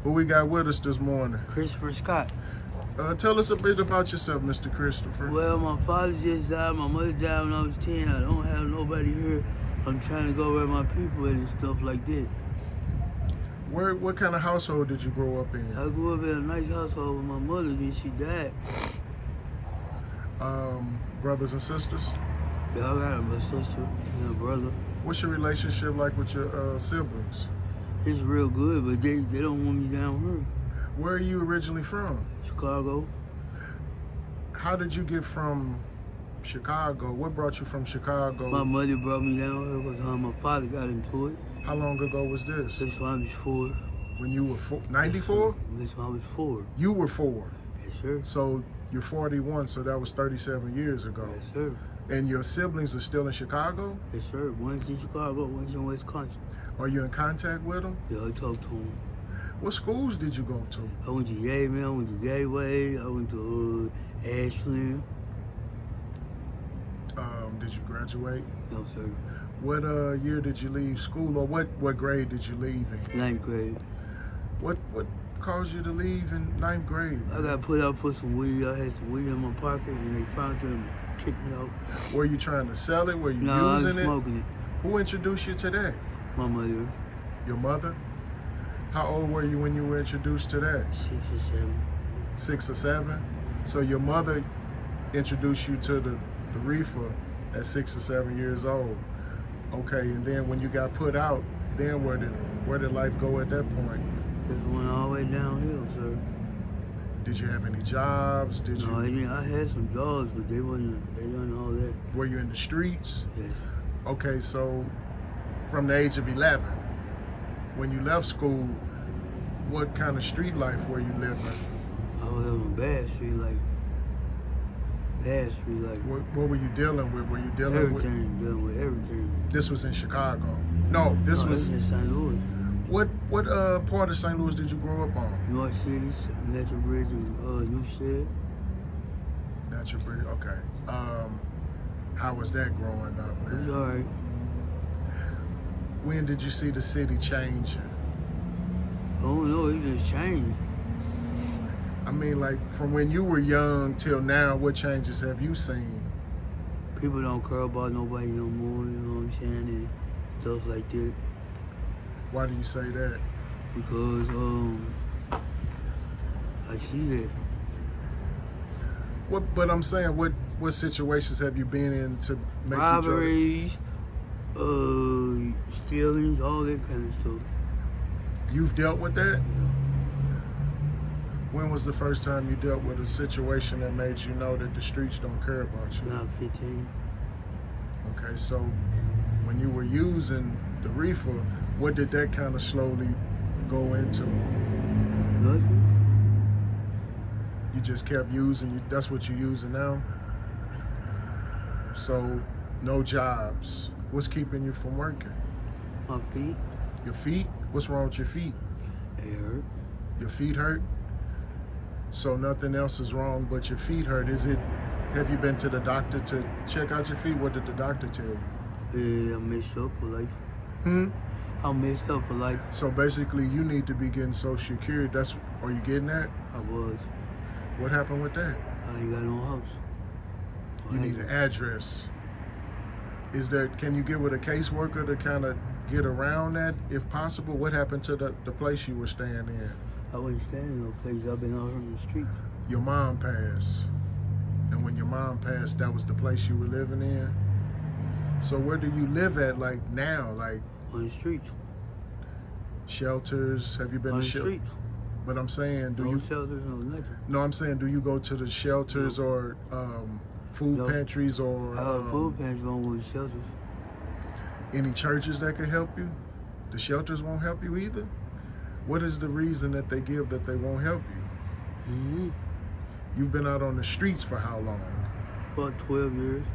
Who we got with us this morning? Christopher Scott. Tell us a bit about yourself, Mr. Christopher. Well, my father just died. My mother died when I was 10. I don't have nobody here. I'm trying to go where my people at and stuff like that. What kind of household did you grow up in? I grew up in a nice household with my mother, then she died. Brothers and sisters? Yeah, I got a sister and a brother. What's your relationship like with your siblings? It's real good, but they don't want me down here. Where are you originally from? Chicago. How did you get from Chicago? What brought you from Chicago? My mother brought me down here because my father got into it. How long ago was this? This when I was 4. When you were 94? This when I was 4. You were 4? Yes, sir. So you're 41, so that was 37 years ago. Yes, sir. And your siblings are still in Chicago? Yes, sir. One's in Chicago, one's in Wisconsin. Are you in contact with them? Yeah, I talked to them. What schools did you go to? I went to Yemen, I went to Gateway, I went to Ashland. Did you graduate? No, sir. What year did you leave school, or what grade did you leave in? 9th grade. What caused you to leave in 9th grade? I got put out for some weed. I had some weed in my pocket, and they found it and kicked me out. Were you trying to sell it? Were you No, using I was smoking it. Who introduced you to that? My mother. Your mother? How old were you when you were introduced to that? 6 or 7. 6 or 7? So your mother introduced you to the reefer at 6 or 7 years old. Okay, and then when you got put out, then where did life go at that point? Just went all the way downhill, sir. Did you have any jobs? No, I had some jobs, but they wasn't all that. Were you in the streets? Yes. Okay, so from the age of 11, when you left school, what kind of street life were you living? I was living bad street life. Bad street life. What were you dealing with? Were you dealing everything, dealing with everything. This was in Chicago? No, this was in St. Louis. What part of St. Louis did you grow up on? North City, Natural Bridge, and New Shed. Natural Bridge, okay. How was that growing up, man? It was all right. When did you see the city changing? Oh no, it just changed. I mean, like, from when you were young till now, what changes have you seen? People don't care about nobody no more, you know what I'm saying, and stuff like that. Why do you say that? Because, I see that. But I'm saying, what situations have you been in to make robberies, stealings, all that kind of stuff. You've dealt with that? Yeah. When was the first time you dealt with a situation that made you know that the streets don't care about you? When I was 15. Okay, so when you were using the reefer, what did that kind of slowly go into? Nothing. You just kept using, that's what you're using now? So, no jobs. What's keeping you from working? My feet. Your feet? What's wrong with your feet? They hurt. Your feet hurt? So nothing else is wrong but your feet hurt. Have you been to the doctor to check out your feet? What did the doctor tell you? Yeah, I'm messed up for life. I'm messed up for life. So basically you need to be getting Social Security. Are you getting that? I was. What happened with that? I ain't got no house. You need an address. Can you get with a caseworker to kind of get around that if possible? What happened to the place you were staying in? I wasn't staying in no place. I've been out here in the streets. Your mom passed. And when your mom passed, that was the place you were living in? So where do you live at, like, now? Like, on the streets. Shelters? Have you been on to the streets? But I'm saying, no shelters, no nothing. No, I'm saying, do you go to the shelters or food pantries or? Food pantries don't go to shelters. Any churches that could help you? The shelters won't help you either? What is the reason that they give that they won't help you? You've been out on the streets for how long? About 12 years.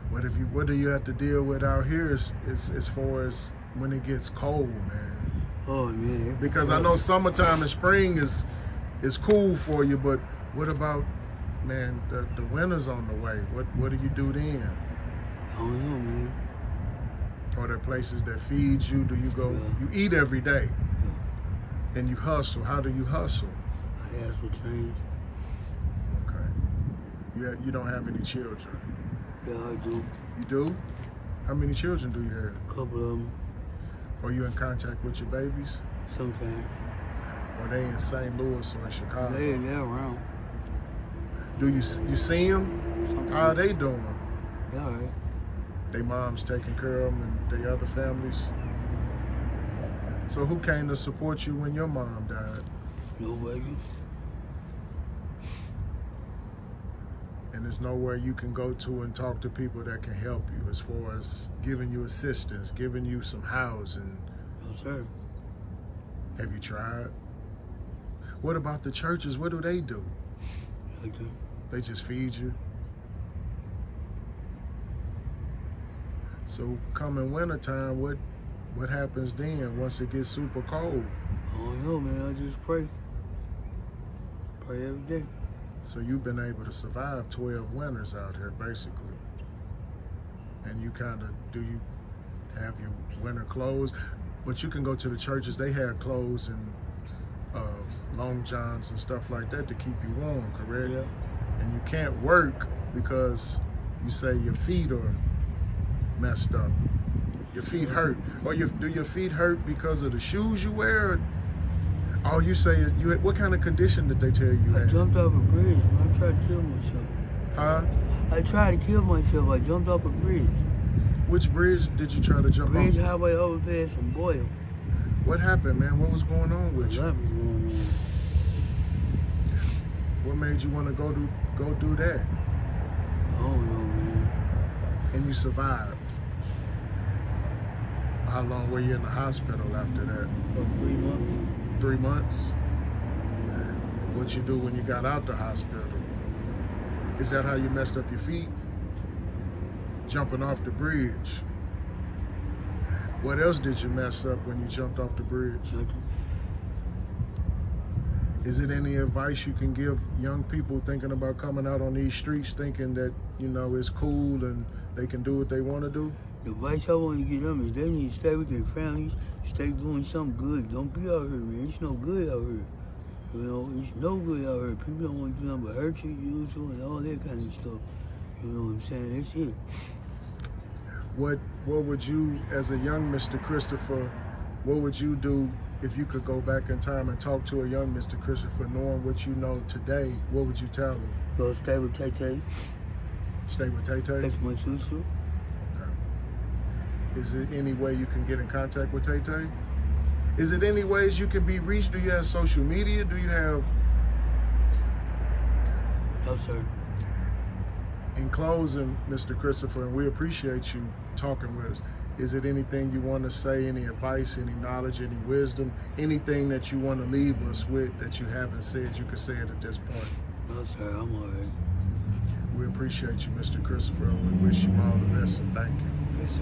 What do you have to deal with out here as far as when it gets cold, man? Oh, man. Because I know summertime and spring is cool for you, but what about, man, the winter's on the way? What do you do then? I don't know, man. Are there places that feed you? Do you go, you eat every day? And you hustle. How do you hustle? I ask for change. Okay. You don't have any children? Yeah, I do. You do? How many children do you have? A couple of them. Are you in contact with your babies? Sometimes. Are they in St. Louis or in Chicago? They're around. Do you see them? Sometimes. How are they doing? Yeah, all right. They moms taking care of them and their other families? So who came to support you when your mom died? Nobody. And there's nowhere you can go to and talk to people that can help you as far as giving you assistance, giving you some housing? No, sir. Have you tried? What about the churches? What do? Okay. They just feed you? So coming wintertime, what happens then once it gets super cold? I don't know, man. I just pray. Pray every day. So you've been able to survive 12 winters out here, basically. And you do you have your winter clothes? But you can go to the churches, they have clothes and long johns and stuff like that to keep you warm, correct? Yeah. And you can't work because you say your feet are messed up. Your feet hurt. Or do your feet hurt because of the shoes you wear? Or all you say is, what kind of condition did they tell you I had? jumped off a bridge. I tried to kill myself. Huh? I tried to kill myself. I jumped off a bridge. Which bridge did you try to jump Bridge, off? highway, overpass, and Boyle. What happened, man? What was going on with A you? lot was going on. What made you want to go do that? I don't know, man. And you survived. How long were you in the hospital after that? About 3 months. 3 months? What you do when you got out the hospital? Is that how you messed up your feet? Jumping off the bridge. What else did you mess up when you jumped off the bridge? Nothing. Is it any advice you can give young people thinking about coming out on these streets thinking that, it's cool and they can do what they want to do? The advice I want to give them is they need to stay with their families, stay doing something good. Don't be out here, man. It's no good out here. It's no good out here. People don't want to do nothing but hurt you, use you, and all that kind of stuff. You know what I'm saying? That's it. What would you, as a young Mr. Christopher, what would you do if you could go back in time and talk to a young Mr. Christopher, knowing what you know today? What would you tell him? Go stay with Tay-Tay. Stay with Tay-Tay? That's my sister. Okay. Is it any way you can get in contact with Tay-Tay? Is it any ways you can be reached? Do you have social media? Do you have... No, sir. In closing, Mr. Christopher, and we appreciate you talking with us, is it anything you want to say, any advice, any knowledge, any wisdom, anything that you want to leave us with that you haven't said, you could say it at this point? No, sir, I'm all right. We appreciate you, Mr. Christopher, and we wish you all the best, and thank you. Yes, sir.